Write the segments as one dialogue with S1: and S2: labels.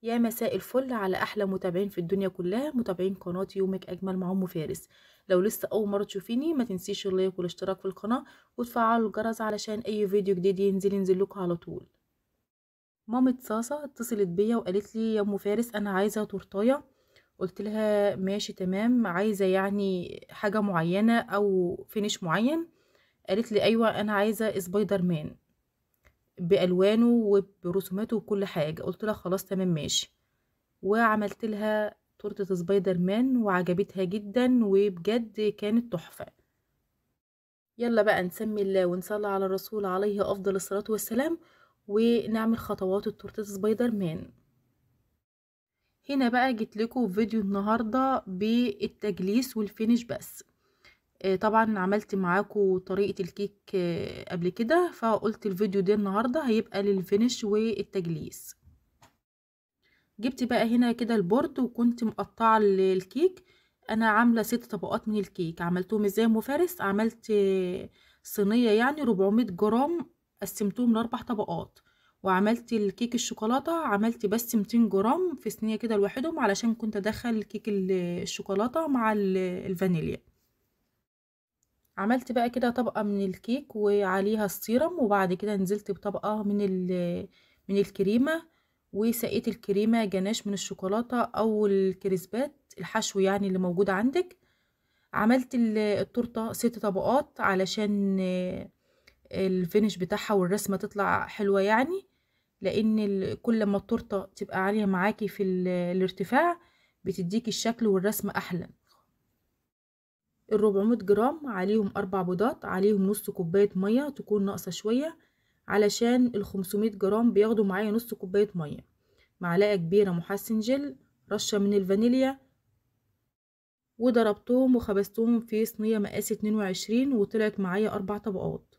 S1: يا مساء الفل على احلى متابعين في الدنيا كلها، متابعين قناه يومك اجمل مع ام فارس. لو لسه اول مره تشوفيني ما تنسيش اللايك والاشتراك في القناه وتفعلوا الجرس علشان اي فيديو جديد ينزل لكم على طول. مامة صاصة اتصلت بيا وقالت لي يا ام فارس انا عايزه تورتايه. قلت لها ماشي تمام، عايزه يعني حاجه معينه او فينش معين. قالت لي ايوه انا عايزه سبايدر مان بالوانه وبرسوماته وكل حاجه. قلت لها خلاص تمام ماشي، وعملت لها تورتة سبايدر مان وعجبتها جدا وبجد كانت تحفة. يلا بقى نسمي الله ونصلي على الرسول عليه أفضل الصلاة والسلام ونعمل خطوات التورتة سبايدر مان. هنا بقى جيت لكم فيديو النهاردة بالتجليس والفينش بس. طبعا عملت معاكم طريقة الكيك قبل كده، فقلت الفيديو ده النهاردة هيبقى للفينش والتجليس. جبت بقى هنا كده البورد وكنت مقطعه الكيك. انا عامله 6 طبقات من الكيك، عملتهم ازاي يا ام فارس؟ عملت صينيه يعني 400 جرام، قسمتهم ل4 طبقات. وعملت الكيك الشوكولاته عملت بس 200 جرام في صينيه كده لوحدهم، علشان كنت ادخل كيك الشوكولاته مع الفانيليا. عملت بقى كده طبقه من الكيك وعليها السيرم، وبعد كده نزلت بطبقه من الكريمه، وسقيت الكريمة جناش من الشوكولاتة او الكريسبات الحشو يعني اللي موجود عندك. عملت التورتة 6 طبقات علشان الفينش بتاعها والرسمة تطلع حلوة يعني. لان كل ما التورتة تبقى عالية معاكي في الارتفاع بتديكي الشكل والرسمة احلى. 400 جرام عليهم 4 بيضات، عليهم نص كوباية مية تكون ناقصة شوية، علشان 500 جرام بياخدوا معايا نص كوباية مية. معلقة كبيرة محسن جل، رشة من الفانيليا، وضربتهم وخبزتهم في صينية مقاس 22 وطلعت معايا 4 طبقات.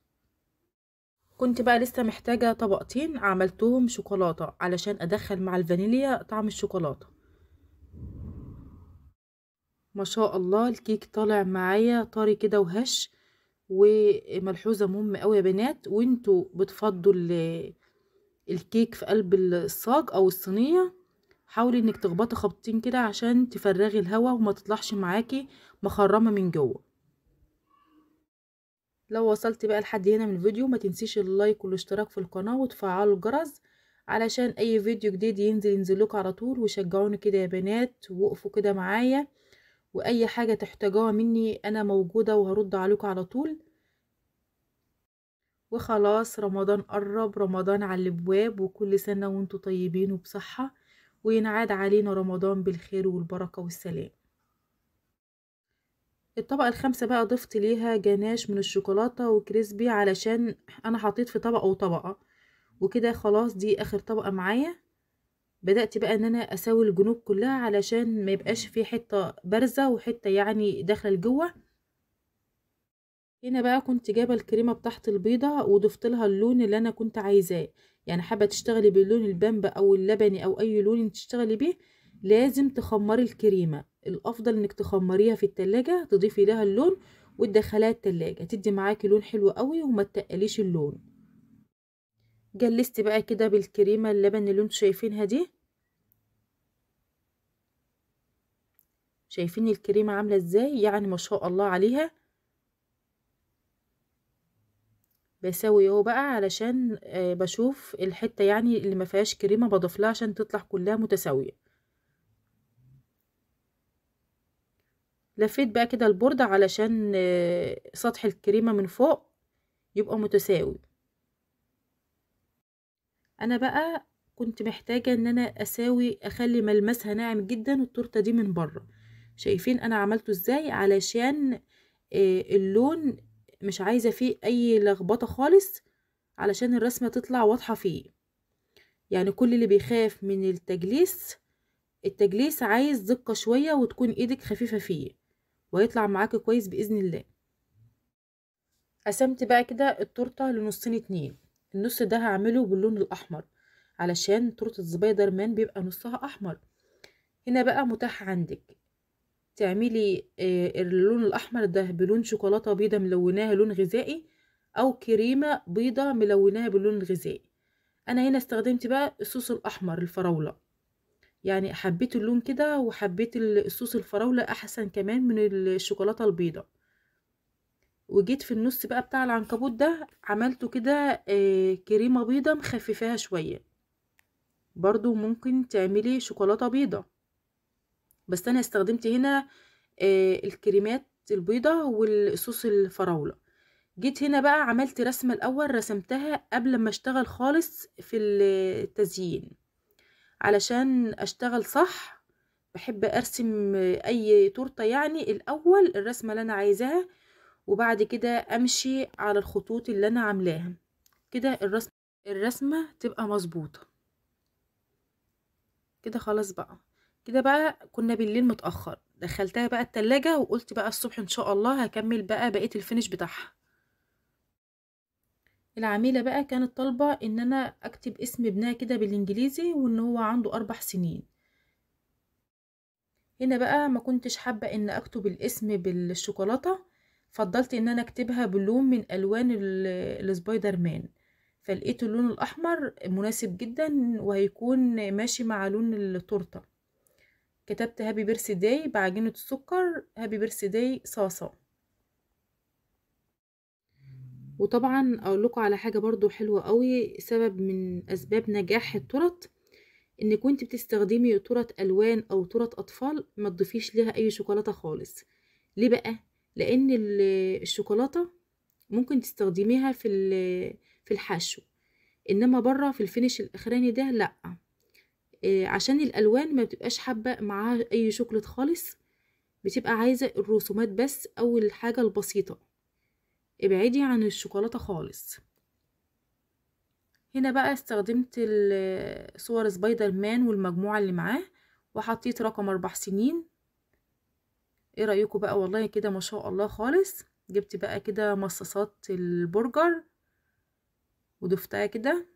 S1: كنت بقى لسه محتاجة طبقتين، عملتهم شوكولاتة علشان أدخل مع الفانيليا طعم الشوكولاتة. ما شاء الله الكيك طالع معايا طري كده وهش. وملحوظة مهمة قوي يا بنات، وانتوا بتفضوا الكيك في قلب الصاج او الصينية، حاولي انك تخبطي خبطتين كده عشان تفرغي الهواء وما تطلعش معاكي مخرمة من جوه. لو وصلت بقى لحد هنا من الفيديو ما تنسيش اللايك والاشتراك في القناة وتفعلوا الجرس علشان اي فيديو جديد ينزل لكم على طول. وشجعوني كده يا بنات، وقفوا كده معايا، واي حاجة تحتاجوها مني انا موجودة وهرد عليكم على طول. وخلاص رمضان قرب، رمضان على الابواب، وكل سنة وانتم طيبين وبصحة، وينعاد علينا رمضان بالخير والبركة والسلام. الطبقة الخامسة بقى ضفت ليها جناش من الشوكولاتة وكريسبي، علشان انا حطيت في طبقة وطبقة وكده. خلاص دي اخر طبقة معايا. بدأت بقى ان انا اسوي الجنوب كلها علشان ما يبقاش في حتة بارزة وحتة يعني داخلة لجوه. هنا بقى كنت جايبه الكريمه بتاعت البيضه وضفت لها اللون اللي انا كنت عايزاه. يعني حابه تشتغلي باللون البامبا او اللبني او اي لون انت تشتغلي بيه، لازم تخمري الكريمه. الافضل انك تخمريها في التلاجة، تضيفي لها اللون وتدخليها التلاجة، تدي معاكي لون حلو قوي وما تقليش اللون. جلست بقى كده بالكريمه اللبن اللي انتوا شايفينها دي. شايفين الكريمه عامله ازاي؟ يعني ما شاء الله عليها. بسوي اهو بقى علشان بشوف الحتة يعني اللي ما فيهاش كريمة بضيف لها عشان تطلع كلها متساوية. لفيت بقى كده البوردة علشان سطح الكريمة من فوق يبقى متساوي. انا بقى كنت محتاجة ان انا اساوي اخلي ملمسها ناعم جدا التورتة دي من بره. شايفين انا عملته ازاي؟ علشان اللون مش عايزة فيه اي لخبطة خالص، علشان الرسمة تطلع واضحة فيه. يعني كل اللي بيخاف من التجليس عايز دقة شوية وتكون ايدك خفيفة فيه، وهيطلع معاكي كويس بإذن الله. قسمت بقى كده التورتة لنصين اتنين. النص ده هعمله باللون الأحمر علشان تورتة سبايدر مان بيبقى نصها أحمر. هنا بقى متاح عندك تعملي اللون الأحمر ده بلون شوكولاتة بيضة ملوناها لون غذائي، أو كريمة بيضة ملوناها باللون الغذائي. أنا هنا استخدمت بقى الصوص الأحمر الفراولة. يعني حبيت اللون كده، وحبيت الصوص الفراولة احسن كمان من الشوكولاتة البيضة. وجيت في النص بقى بتاع العنكبوت ده عملته كده كريمة بيضة مخففاها شوية. برضو ممكن تعملي شوكولاتة بيضة، بس انا استخدمت هنا الكريمات البيضة والصوص الفراولة. جيت هنا بقى عملت رسمة الاول، رسمتها قبل ما اشتغل خالص في التزيين علشان اشتغل صح. بحب ارسم اي تورته يعني الاول الرسمه اللي انا عايزاها، وبعد كده امشي على الخطوط اللي انا عاملاها كده الرسمه تبقى مظبوطه كده. خلاص بقى كده بقى كنا بالليل متاخر، دخلتها بقى التلاجة وقلت بقى الصبح ان شاء الله هكمل بقى بقيه الفينش بتاعها. العميله بقى كانت طالبه ان انا اكتب اسم ابنها كده بالانجليزي وان هو عنده 4 سنين. هنا بقى ما كنتش حابة ان اكتب الاسم بالشوكولاتة، فضلت ان انا اكتبها بلون من الوان السبايدر مان، فلقيت اللون الاحمر مناسب جدا وهيكون ماشي مع لون التورتة. كتبت هابي بيرث داي بعجينة السكر، هابي بيرث داي صاصة. وطبعا اقول لكم على حاجة برضو حلوة قوي، سبب من اسباب نجاح التورت انك كنت بتستخدمي تورت الوان او تورت اطفال ما تضيفيش ليها اي شوكولاته خالص. ليه بقى؟ لان الشوكولاته ممكن تستخدميها في الحشو، انما بره في الفينش الاخراني ده لا. عشان الالوان ما بتبقاش حابه معاها اي شوكولاته خالص، بتبقى عايزه الرسومات بس او الحاجه البسيطه. ابعدي عن الشوكولاته خالص. هنا بقى استخدمت صور سبايدر مان والمجموعة اللي معاه، وحطيت رقم 4 سنين. ايه رأيكم بقى؟ والله كده ما شاء الله خالص. جبت بقى كده مصاصات البرجر وضفتها كده.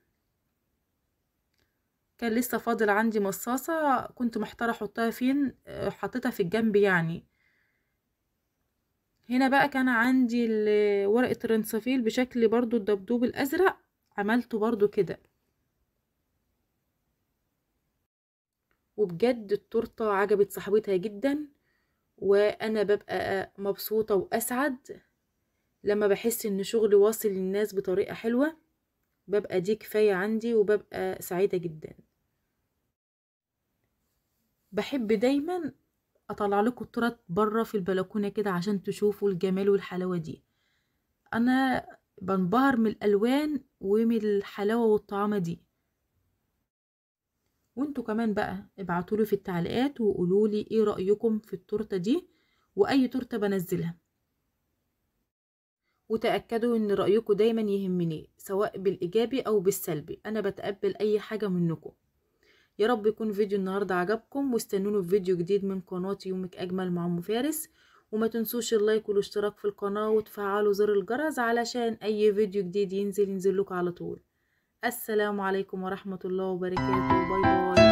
S1: كان لسه فاضل عندي مصاصة كنت محتارة احطها فين، حطيتها في الجنب يعني. هنا بقى كان عندي ورقة الرنسفيل بشكل برضو الدبدوب الازرق، عملته برضو كده. وبجد التورتة عجبت صاحبتها جدا، وانا ببقى مبسوطة واسعد لما بحس ان شغلي واصل للناس بطريقة حلوة. ببقى دي كفاية عندي وببقى سعيدة جدا. بحب دايما اطلع لكم التورت بره في البلكونة كده عشان تشوفوا الجمال والحلاوة دي. انا بنبهر من الالوان ومن الحلاوة والطعامة دي. وانتوا كمان بقى ابعتولي في التعليقات وقولولي ايه رأيكم في التورتة دي واي تورتة بنزلها. وتأكدوا ان رأيكم دايما يهمني سواء بالإيجابي او بالسلبي، انا بتقبل اي حاجة منكم. يا رب يكون فيديو النهاردة عجبكم، واستنوني في فيديو جديد من قناتي يومك اجمل مع ام فارس. وما تنسوش اللايك والاشتراك في القناة وتفعلوا زر الجرس علشان اي فيديو جديد ينزل لكم على طول. السلام عليكم ورحمة الله وبركاته. باي باي.